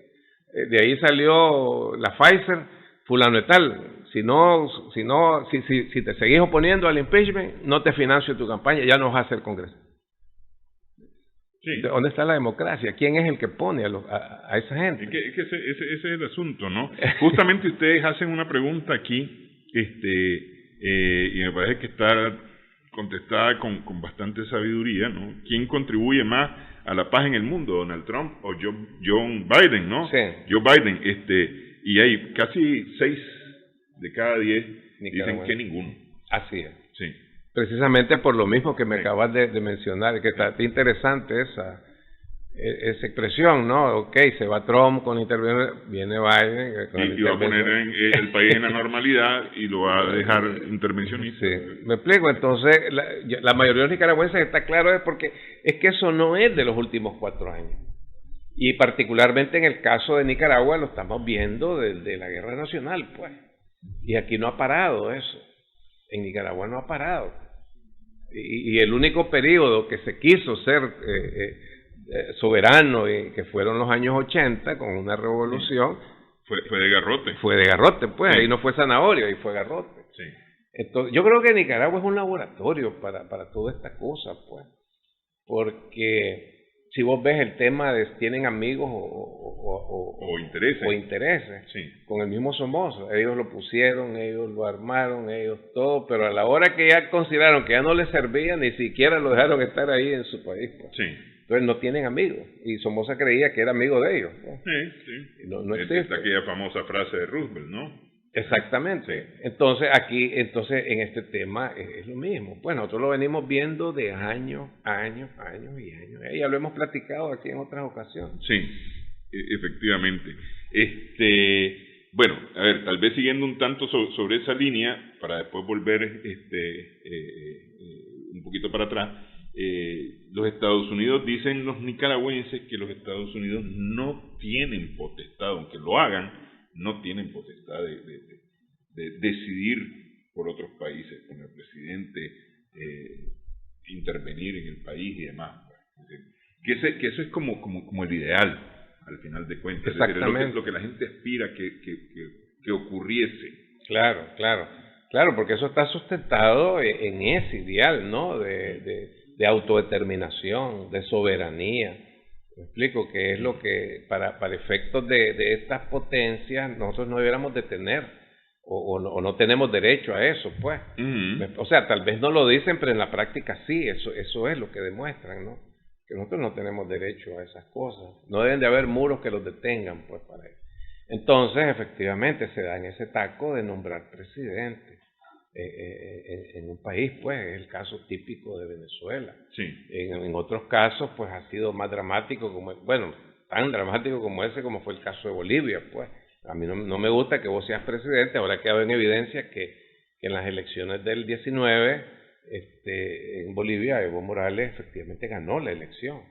De ahí salió la Pfizer, fulano y tal, si te seguís oponiendo al impeachment, no te financio tu campaña, ya no vas a ser congresista. Sí. ¿Dónde está la democracia? ¿Quién es el que pone a esa gente? Ese es el asunto, ¿no? Justamente ustedes hacen una pregunta aquí, y me parece que está contestada con bastante sabiduría, ¿no? ¿Quién contribuye más a la paz en el mundo, Donald Trump o John Biden, ¿no? Sí. Joe Biden, y hay casi 6 de cada 10 dicen que ninguno. Así es. Sí. Precisamente por lo mismo que me acabas de mencionar, que está interesante esa expresión, ¿no? Ok, se va Trump con intervención, viene Biden y va a poner el país en la normalidad y lo va a dejar intervencionista. Sí, me explico. Entonces, la mayoría de los nicaragüenses está claro es porque es que eso no es de los últimos 4 años. Y particularmente en el caso de Nicaragua lo estamos viendo de la guerra nacional, pues. Y aquí no ha parado eso. En Nicaragua no ha parado. Y el único periodo que se quiso ser soberano, que fueron los años 80, con una revolución, fue de garrote. Fue de garrote, pues, sí. Ahí no fue zanahoria, ahí fue garrote. Sí. Entonces, yo creo que Nicaragua es un laboratorio para toda esta cosa, pues. Porque si vos ves el tema de tienen amigos o intereses, sí. Con el mismo Somoza, ellos lo pusieron, ellos lo armaron, ellos todo, pero a la hora que ya consideraron que ya no les servía, ni siquiera lo dejaron estar ahí en su país. Pues. Sí. Entonces no tienen amigos, y Somoza creía que era amigo de ellos. ¿No? Sí. No existe. Está aquella famosa frase de Roosevelt, ¿no? Exactamente. Sí. Entonces en este tema es lo mismo. Pues nosotros lo venimos viendo de años y años. Ya lo hemos platicado aquí en otras ocasiones. Sí, efectivamente. Bueno, a ver, tal vez siguiendo un tanto sobre esa línea, para después volver un poquito para atrás, los Estados Unidos, dicen los nicaragüenses que los Estados Unidos no tienen potestad, aunque lo hagan, no tienen potestad de decidir por otros países, con el presidente, intervenir en el país y demás. Que eso es como el ideal, al final de cuentas. Exactamente. Es decir, lo que la gente aspira que ocurriese. Claro, porque eso está sustentado en ese ideal, ¿no? De autodeterminación, de soberanía. Me explico, que es lo que para efectos de estas potencias nosotros no debiéramos de tener o no tenemos derecho a eso, pues. O sea, tal vez no lo dicen, pero en la práctica sí, eso es lo que demuestran, ¿no? Que nosotros no tenemos derecho a esas cosas. No deben de haber muros que los detengan, pues, para eso. Entonces, efectivamente, se da en ese taco de nombrar presidente en un país, pues, es el caso típico de Venezuela. Sí. En otros casos, pues, ha sido más dramático, tan dramático como ese, como fue el caso de Bolivia, pues. A mí no me gusta que vos seas presidente, ahora ha quedado en evidencia que en las elecciones del 19, en Bolivia, Evo Morales efectivamente ganó la elección,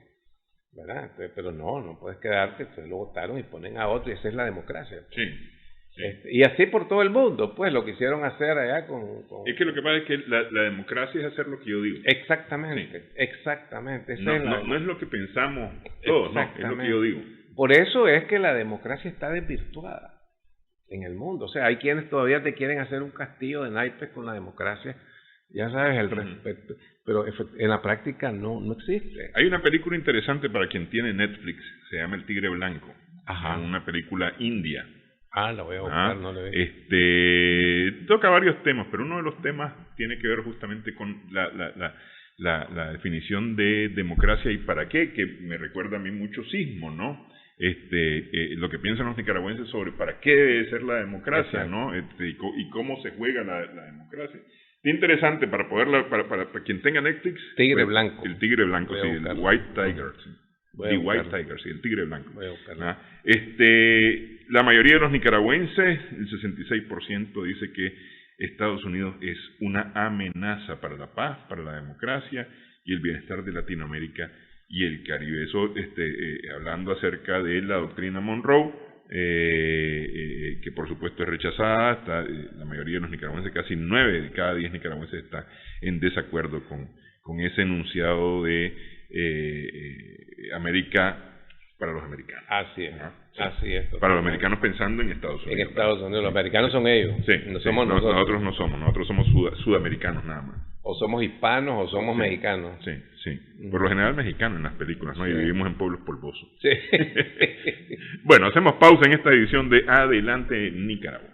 ¿verdad? Entonces, pero no puedes quedarte, entonces lo votaron y ponen a otro, y esa es la democracia. Pues. Sí. Y así por todo el mundo, pues lo quisieron hacer allá con... Es que lo que pasa es que la democracia es hacer lo que yo digo. Exactamente. No es lo que pensamos todos, no, es lo que yo digo. Por eso es que la democracia está desvirtuada en el mundo. O sea, hay quienes todavía te quieren hacer un castillo de naipes con la democracia, ya sabes, el respeto, pero en la práctica no existe. Hay una película interesante para quien tiene Netflix, se llama El Tigre Blanco. Ajá. Una película india. La voy a buscar, no le veo. Toca varios temas, pero uno de los temas tiene que ver justamente con la definición de democracia y para qué, que me recuerda a mí mucho Sismo, ¿no? lo que piensan los nicaragüenses sobre para qué debe ser la democracia, ¿no? Y cómo se juega la democracia. Es interesante para quien tenga Netflix. Tigre Blanco. El Tigre Blanco, sí, el White Tiger. Sí. The White Tiger, sí, el Tigre Blanco. La mayoría de los nicaragüenses, el 66%, dice que Estados Unidos es una amenaza para la paz, para la democracia y el bienestar de Latinoamérica y el Caribe. Eso hablando acerca de la doctrina Monroe, que por supuesto es rechazada. La mayoría de los nicaragüenses, casi 9 de cada 10 nicaragüenses, está en desacuerdo con ese enunciado de América para los americanos. Así es. Sí. Así es. Para los americanos pensando en Estados Unidos. En Estados Unidos. Los americanos son ellos. Sí, no somos nosotros. Nosotros no somos. Nosotros somos sudamericanos nada más. O somos hispanos o somos mexicanos. Sí, sí. Por lo general mexicanos en las películas, ¿no? Sí. Y vivimos en pueblos polvosos. Sí. Bueno, hacemos pausa en esta edición de Adelante Nicaragua.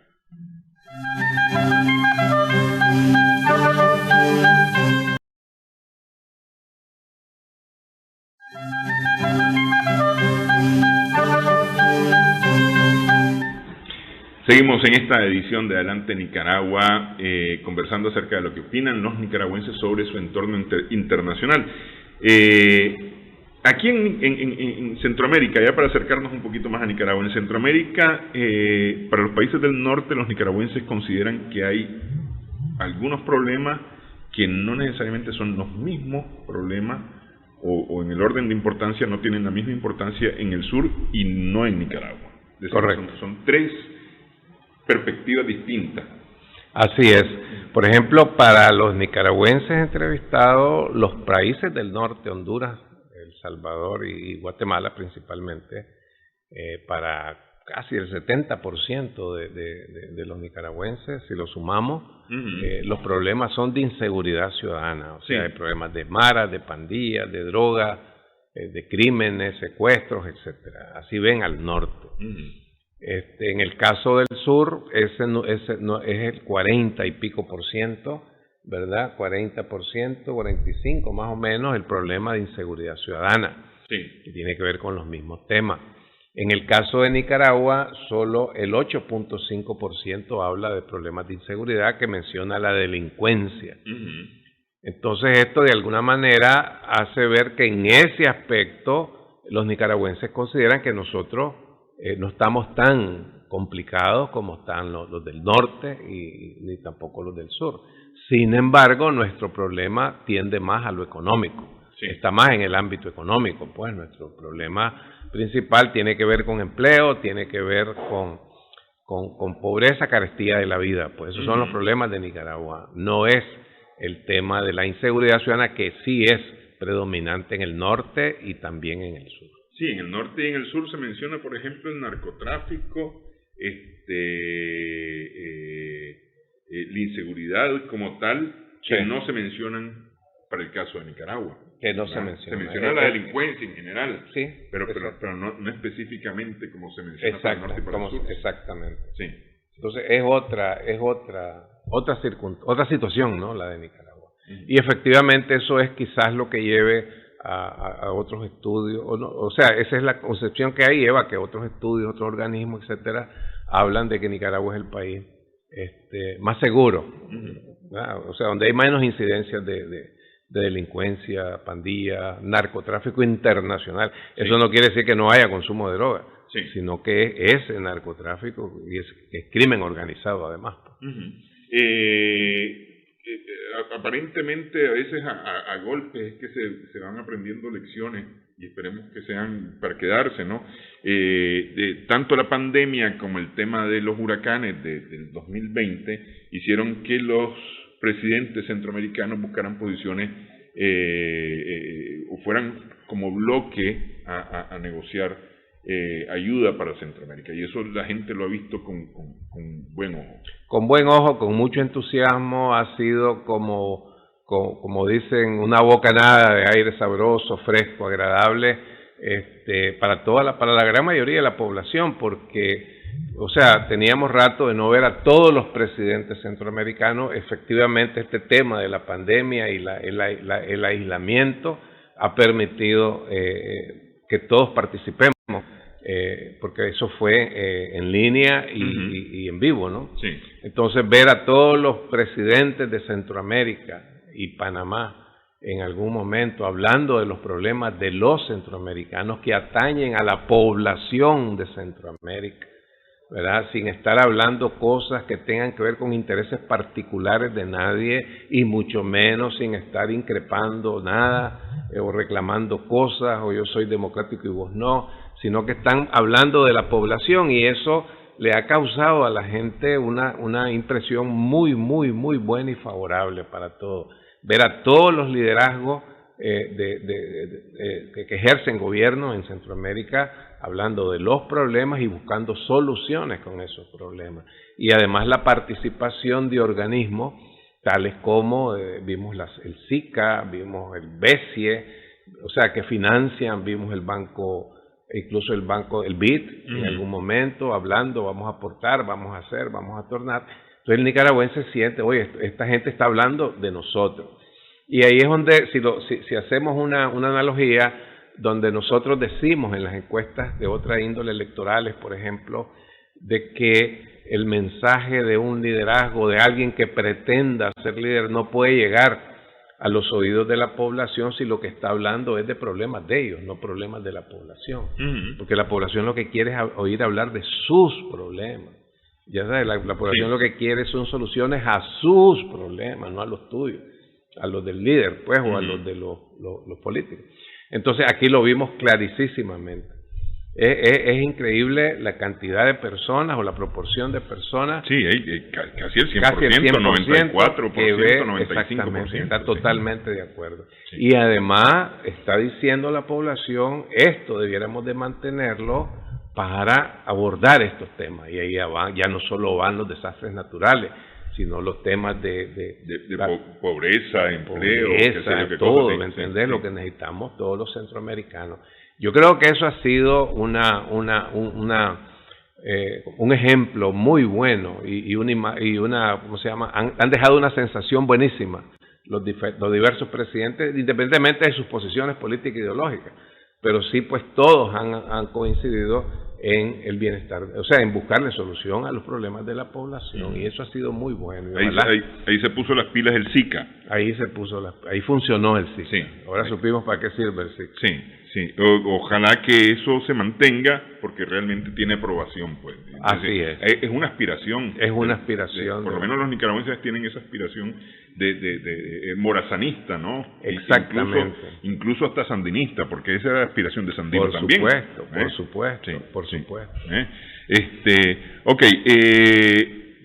Seguimos en esta edición de Adelante Nicaragua, conversando acerca de lo que opinan los nicaragüenses sobre su entorno internacional. Aquí en Centroamérica, ya para acercarnos un poquito más a Nicaragua, en Centroamérica, para los países del norte, los nicaragüenses consideran que hay algunos problemas que no necesariamente son los mismos problemas, o en el orden de importancia no tienen la misma importancia en el sur y no en Nicaragua. Correcto. Son tres perspectivas distintas. Así es. Por ejemplo, para los nicaragüenses entrevistados, los países del norte, Honduras, El Salvador y Guatemala principalmente, para casi el 70% de los nicaragüenses, si lo sumamos, los problemas son de inseguridad ciudadana. O sea, hay problemas de maras, de pandillas, de drogas, de crímenes, secuestros, etcétera. Así ven al norte. En el caso del sur, ese es el 40 y pico %, ¿verdad? 40%, 45% más o menos, el problema de inseguridad ciudadana, que tiene que ver con los mismos temas. En el caso de Nicaragua, solo el 8.5% habla de problemas de inseguridad, que menciona la delincuencia. Entonces esto de alguna manera hace ver que en ese aspecto los nicaragüenses consideran que nosotros no estamos tan complicados como están los del norte ni tampoco los del sur. Sin embargo, nuestro problema tiende más a lo económico. Está más en el ámbito económico. Pues nuestro problema principal tiene que ver con empleo, tiene que ver con pobreza, carestía de la vida. Pues esos son los problemas de Nicaragua. No es el tema de la inseguridad ciudadana, que sí es predominante en el norte y también en el sur. Sí, en el norte y en el sur se menciona, por ejemplo, el narcotráfico, la inseguridad como tal, que no se mencionan para el caso de Nicaragua. Que no se menciona. Se menciona la delincuencia en general, sí, pero no específicamente como se menciona para el norte y para el sur. Exactamente. Sí. Entonces es otra situación, ¿no? La de Nicaragua. Y efectivamente eso es quizás lo que lleve a otros estudios, o sea, esa es la concepción que hay, Eva, que otros estudios, otros organismos, etcétera, hablan de que Nicaragua es el país más seguro, o sea, donde hay menos incidencias de delincuencia, pandilla, narcotráfico internacional. Eso no quiere decir que no haya consumo de droga, sino que es narcotráfico y es crimen organizado además. Aparentemente a veces a golpes es que se van aprendiendo lecciones, y esperemos que sean para quedarse, ¿no? Tanto la pandemia como el tema de los huracanes del 2020 hicieron que los presidentes centroamericanos buscaran posiciones o fueran como bloque a negociar ayuda para Centroamérica, y eso la gente lo ha visto con buen ojo. Con buen ojo, con mucho entusiasmo. Ha sido como dicen, una bocanada de aire sabroso, fresco, agradable, para la gran mayoría de la población, porque, o sea, teníamos rato de no ver a todos los presidentes centroamericanos. Efectivamente, este tema de la pandemia y el aislamiento ha permitido que todos participemos porque eso fue en línea y en vivo, ¿no? Sí. Entonces ver a todos los presidentes de Centroamérica y Panamá en algún momento hablando de los problemas de los centroamericanos que atañen a la población de Centroamérica, ¿verdad? Sin estar hablando cosas que tengan que ver con intereses particulares de nadie y mucho menos sin estar increpando nada o reclamando cosas o yo soy democrático y vos no, sino que están hablando de la población y eso le ha causado a la gente una impresión muy buena y favorable para todos. Ver a todos los liderazgos que ejercen gobierno en Centroamérica hablando de los problemas y buscando soluciones con esos problemas. Y además la participación de organismos tales como vimos el SICA, vimos el BESIE, o sea, que financian, vimos el banco, incluso el BID en algún momento, hablando, vamos a aportar, vamos a hacer, vamos a tornar. Entonces el nicaragüense siente, oye, esta gente está hablando de nosotros. Y ahí es donde, si hacemos una analogía, donde nosotros decimos en las encuestas de otra índole electorales, por ejemplo, de que el mensaje de un liderazgo, de alguien que pretenda ser líder, no puede llegar a los oídos de la población si lo que está hablando es de problemas de ellos, no problemas de la población. Porque la población lo que quiere es oír hablar de sus problemas. Ya sabes, la población lo que quiere son soluciones a sus problemas, no a los tuyos, a los del líder, pues, o a los de los políticos. Entonces aquí lo vimos clarísimamente. Es increíble la cantidad de personas o la proporción de personas. Sí, casi el 100%, 94%, que ve, 95%. Exactamente, está totalmente de acuerdo. Sí. Y además está diciendo la población, esto debiéramos de mantenerlo para abordar estos temas. Y ahí ya no solo van los desastres naturales, sino los temas de pobreza, empleo, todo, ¿me entendés? Lo que necesitamos todos los centroamericanos. Yo creo que eso ha sido un ejemplo muy bueno y una ¿cómo se llama? Han dejado una sensación buenísima los diversos presidentes, independientemente de sus posiciones políticas e ideológicas, pero sí, pues todos han coincidido en el bienestar, o sea, en buscarle solución a los problemas de la población, y eso ha sido muy bueno. Ahí se puso las pilas el SICA. Ahí funcionó el SICA. Sí, ahora supimos para qué sirve el SICA. Sí. Ojalá que eso se mantenga, porque realmente tiene aprobación, pues. Entonces, así es. Es una aspiración. Es una aspiración. Por lo menos los nicaragüenses tienen esa aspiración de morazanista, ¿no? Exactamente. Incluso hasta sandinista, porque esa es la aspiración de Sandino también. Por supuesto.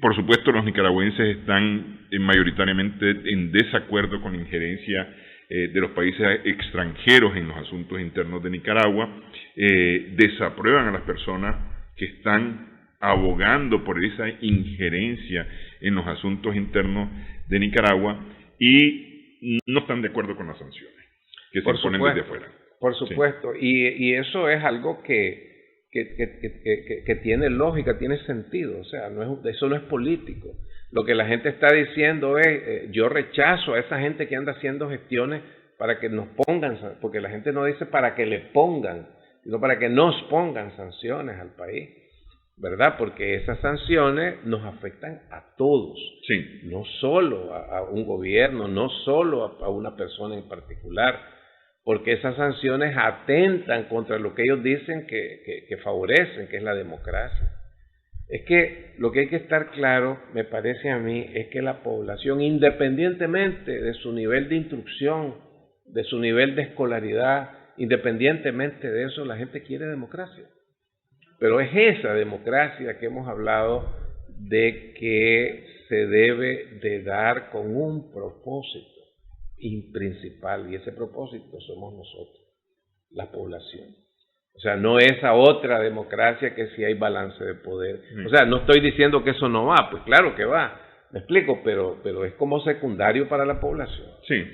Por supuesto, los nicaragüenses están mayoritariamente en desacuerdo con la injerencia de los países extranjeros en los asuntos internos de Nicaragua, desaprueban a las personas que están abogando por esa injerencia en los asuntos internos de Nicaragua y no están de acuerdo con las sanciones que se imponen desde afuera. Por supuesto, y eso es algo que tiene lógica, tiene sentido, o sea, eso no es político. Lo que la gente está diciendo es, yo rechazo a esa gente que anda haciendo gestiones para que nos pongan, porque la gente no dice para que le pongan, sino para que nos pongan sanciones al país, ¿verdad? Porque esas sanciones nos afectan a todos, sí, no solo a un gobierno, no solo a una persona en particular, porque esas sanciones atentan contra lo que ellos dicen que favorecen, que es la democracia. Es que lo que hay que estar claro, me parece a mí, es que la población, independientemente de su nivel de instrucción, de su nivel de escolaridad, independientemente de eso, la gente quiere democracia. Pero es esa democracia que hemos hablado de que se debe de dar con un propósito principal, y ese propósito somos nosotros, la población. O sea, no esa otra democracia que si hay balance de poder. O sea, no estoy diciendo que eso no va, pues claro que va, me explico, pero es como secundario para la población. Sí.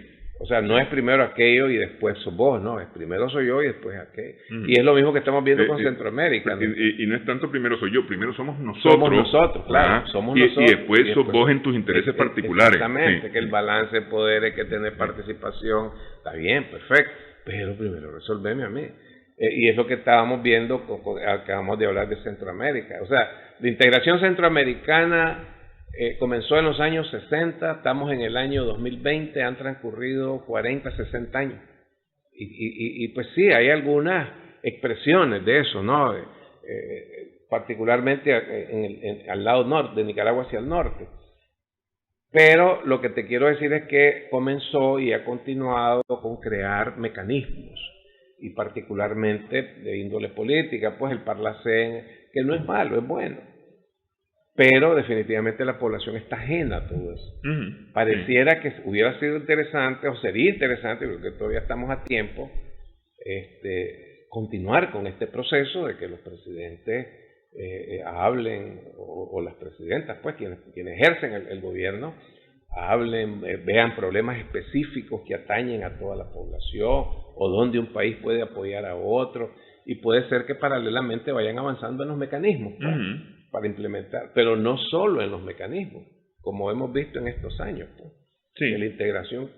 O sea, no es primero aquello y después sos vos, no, es primero soy yo y después aquello. Y es lo mismo que estamos viendo con Centroamérica, ¿no? Y no es tanto primero soy yo, primero somos nosotros. Somos nosotros, claro, somos nosotros. Y después sos vos en tus intereses particulares. Exactamente, que el balance de poder, hay que tener participación, está bien, perfecto, pero primero resolveme a mí. Y es lo que estábamos viendo, acabamos de hablar de Centroamérica. O sea, la integración centroamericana comenzó en los años 60, estamos en el año 2020, han transcurrido 40, 60 años. Y pues sí, hay algunas expresiones de eso, ¿no? Particularmente al lado norte, de Nicaragua hacia el norte. Pero lo que te quiero decir es que comenzó y ha continuado con crear mecanismos, y particularmente de índole política, pues el Parlacén, que no es malo, es bueno. Pero definitivamente la población está ajena a todo eso. Pareciera que hubiera sido interesante, o sería interesante, porque todavía estamos a tiempo, continuar con este proceso de que los presidentes hablen, o las presidentas, pues quienes ejercen el gobierno, hablen, vean problemas específicos que atañen a toda la población, o donde un país puede apoyar a otro, y puede ser que paralelamente vayan avanzando en los mecanismos para implementar, pero no solo en los mecanismos, como hemos visto en estos años, pues, que la integración,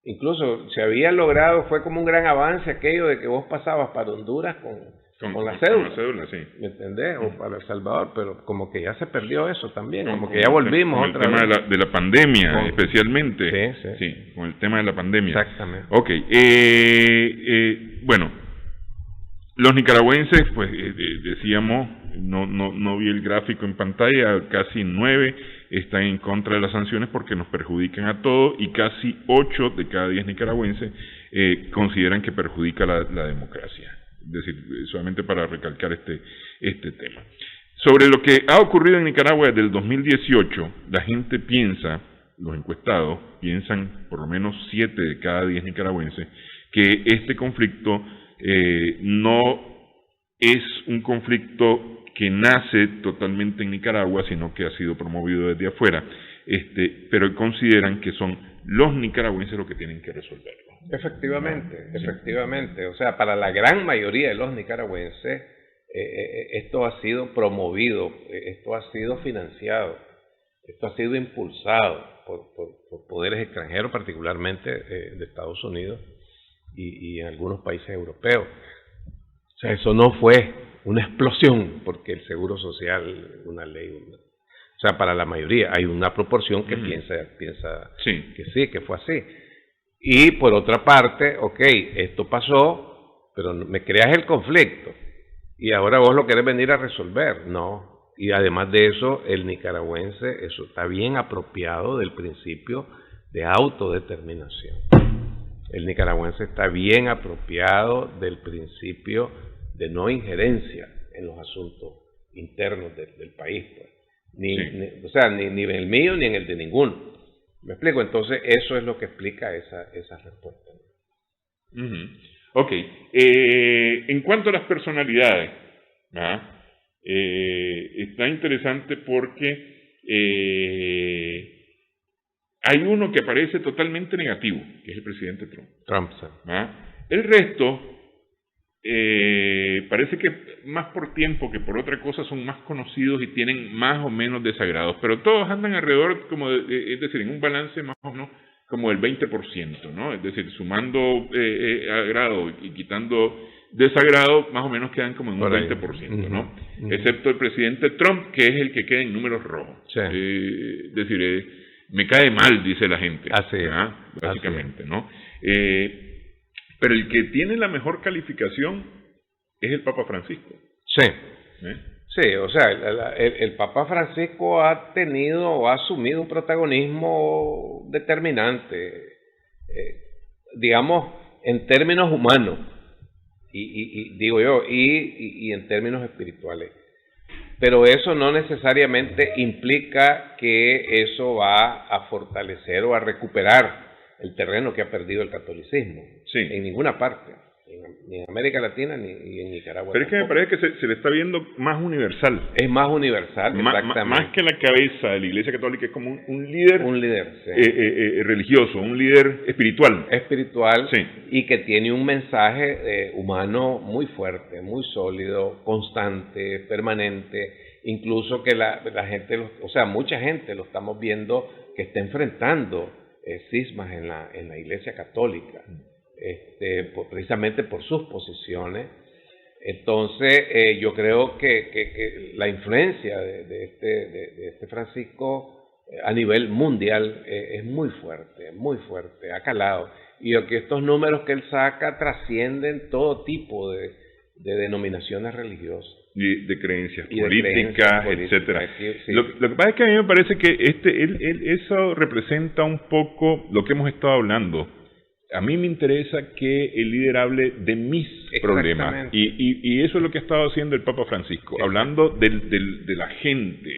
incluso se había logrado, fue como un gran avance aquello de que vos pasabas para Honduras con la cédula, sí. ¿me entendés? O para El Salvador, pero como que ya se perdió eso también, como que ya volvimos con otra vez. Con el tema de la pandemia, especialmente. Sí, con el tema de la pandemia. Exactamente. Ok, bueno, los nicaragüenses, pues decíamos, no vi el gráfico en pantalla, casi 9 están en contra de las sanciones porque nos perjudican a todos, y casi 8 de cada 10 nicaragüenses consideran que perjudica la democracia. Es decir, solamente para recalcar este tema. Sobre lo que ha ocurrido en Nicaragua desde el 2018, la gente piensa, los encuestados piensan, por lo menos 7 de cada 10 nicaragüenses, que este conflicto no es un conflicto que nace totalmente en Nicaragua, sino que ha sido promovido desde afuera, pero consideran que son los nicaragüenses los que tienen que resolverlo. Efectivamente. O sea, para la gran mayoría de los nicaragüenses, esto ha sido promovido, esto ha sido financiado, esto ha sido impulsado por poderes extranjeros, particularmente de Estados Unidos y en algunos países europeos. O sea, eso no fue una explosión porque el Seguro Social, una ley, o sea, para la mayoría hay una proporción que piensa que sí, que fue así. Y por otra parte, esto pasó, pero me creas el conflicto y ahora vos lo querés venir a resolver. No. Y además de eso, el nicaragüense, eso está bien apropiado del principio de autodeterminación. El nicaragüense está bien apropiado del principio de no injerencia en los asuntos internos del país, pues. Ni el mío ni en el de ninguno. ¿Me explico? Entonces, eso es lo que explica esa respuesta. Ok. En cuanto a las personalidades, está interesante porque hay uno que aparece totalmente negativo, que es el presidente Trump. Sí. El resto parece que más por tiempo que por otra cosa son más conocidos y tienen más o menos desagrados, pero todos andan alrededor, es decir, en un balance más o menos como del 20%, ¿no? Es decir, sumando agrado y quitando desagrado, más o menos quedan como en un 20%, ¿no? Excepto el presidente Trump, que es el que queda en números rojos. Sí. Es decir, me cae mal, dice la gente. Así es. Básicamente, ¿no? Pero el que tiene la mejor calificación es el Papa Francisco. Sí. Sí, o sea, el Papa Francisco ha tenido o ha asumido un protagonismo determinante, digamos, en términos humanos, y digo yo, y en términos espirituales. Pero eso no necesariamente implica que eso va a fortalecer o a recuperar el terreno que ha perdido el catolicismo, en ninguna parte, ni en América Latina ni en Nicaragua. Pero es que me parece que se le está viendo más universal. Es más universal, exactamente. Más que la cabeza de la Iglesia Católica, es como un líder, religioso, un líder espiritual. Y que tiene un mensaje humano muy fuerte, muy sólido, constante, permanente, incluso que la gente, o sea, mucha gente lo estamos viendo que está enfrentando cismas en la Iglesia Católica, precisamente por sus posiciones Entonces, yo creo que la influencia de este Francisco a nivel mundial es muy fuerte, ha calado. Y que estos números que él saca trascienden todo tipo de denominaciones religiosas. Y de creencias políticas, etcétera. Sí. Lo que pasa es que a mí me parece que eso representa un poco lo que hemos estado hablando. A mí me interesa que el líder hable de mis problemas. Y eso es lo que ha estado haciendo el Papa Francisco, hablando de la gente,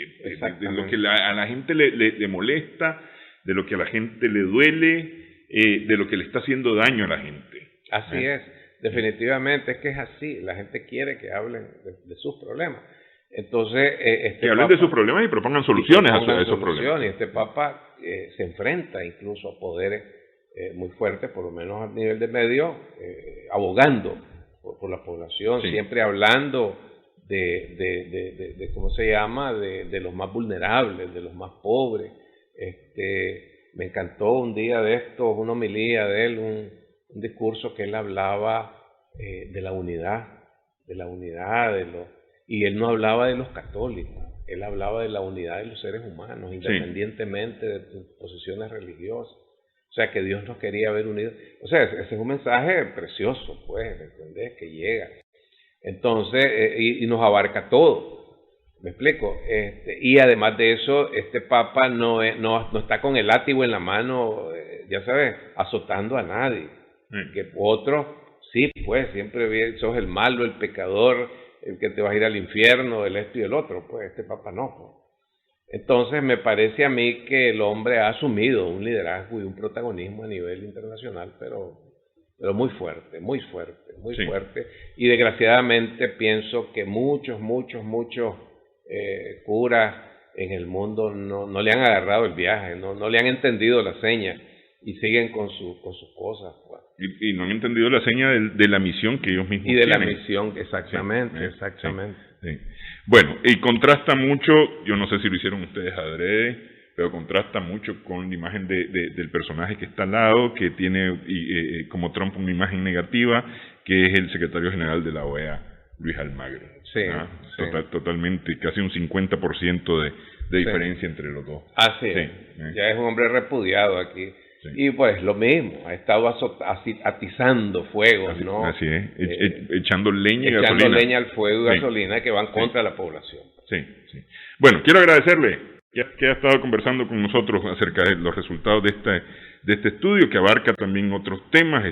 de lo que a la gente le molesta, de lo que a la gente le duele, de lo que le está haciendo daño a la gente. Así es, definitivamente, es que es así. La gente quiere que hablen de sus problemas. Entonces, que hablen de sus problemas y propongan soluciones a esos problemas. Y este Papa se enfrenta incluso a poderes muy fuerte, por lo menos a nivel de medios, abogando por la población, siempre hablando de ¿cómo se llama?, de los más vulnerables, de los más pobres. Me encantó un día de estos, una homilía de él, un discurso que él hablaba de la unidad, y él no hablaba de los católicos, él hablaba de la unidad de los seres humanos, independientemente de sus posiciones religiosas. O sea, que Dios nos quería ver unidos. O sea, ese es un mensaje precioso, pues, ¿me entendés? Que llega. Entonces, y nos abarca todo. ¿Me explico? Y además de eso, este Papa no está con el látigo en la mano, ya sabes, azotando a nadie. Que otros, sí, pues, siempre sos el malo, el pecador, el que te va a ir al infierno, el esto y el otro. Pues, este Papa no, pues. Entonces me parece a mí que el hombre ha asumido un liderazgo y un protagonismo a nivel internacional, pero muy fuerte, fuerte. Y desgraciadamente pienso que muchos curas en el mundo no le han agarrado el viaje, no le han entendido la seña y siguen con sus cosas. Pues. Y no han entendido la seña de la misión que ellos mismos tienen. Y de la misión, exactamente. Sí. Bueno, y contrasta mucho, yo no sé si lo hicieron ustedes adrede, pero contrasta mucho con la imagen del personaje que está al lado, que tiene como Trump una imagen negativa, que es el secretario general de la OEA, Luis Almagro. Totalmente, casi un 50% de diferencia entre los dos. Así es. Ya es un hombre repudiado aquí. Sí. Y pues lo mismo, ha estado atizando fuego, ¿no? Así es, echando leña y gasolina. Echando leña al fuego y gasolina que van contra la población. Sí. Bueno, quiero agradecerle que ha estado conversando con nosotros acerca de los resultados de este estudio, que abarca también otros temas.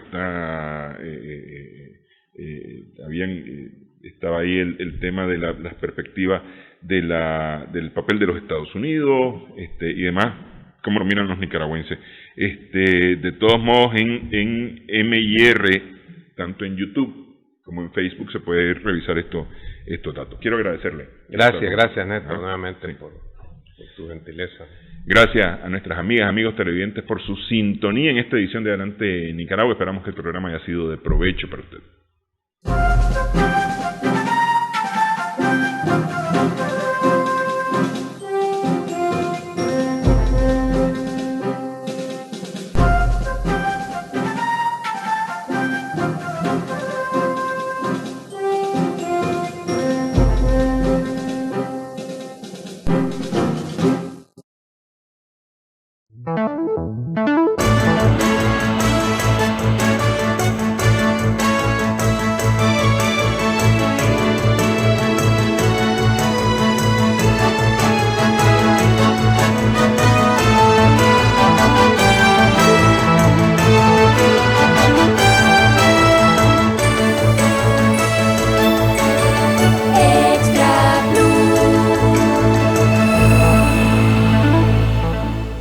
Estaba ahí el tema de las perspectivas del papel de los Estados Unidos y demás, cómo lo miran los nicaragüenses. De todos modos, en MIR, tanto en YouTube como en Facebook, se puede revisar estos datos. Quiero agradecerle. Gracias, Néstor, nuevamente por tu gentileza. Gracias a nuestras amigas, amigos televidentes por su sintonía en esta edición de Adelante Nicaragua. Esperamos que el programa haya sido de provecho para usted.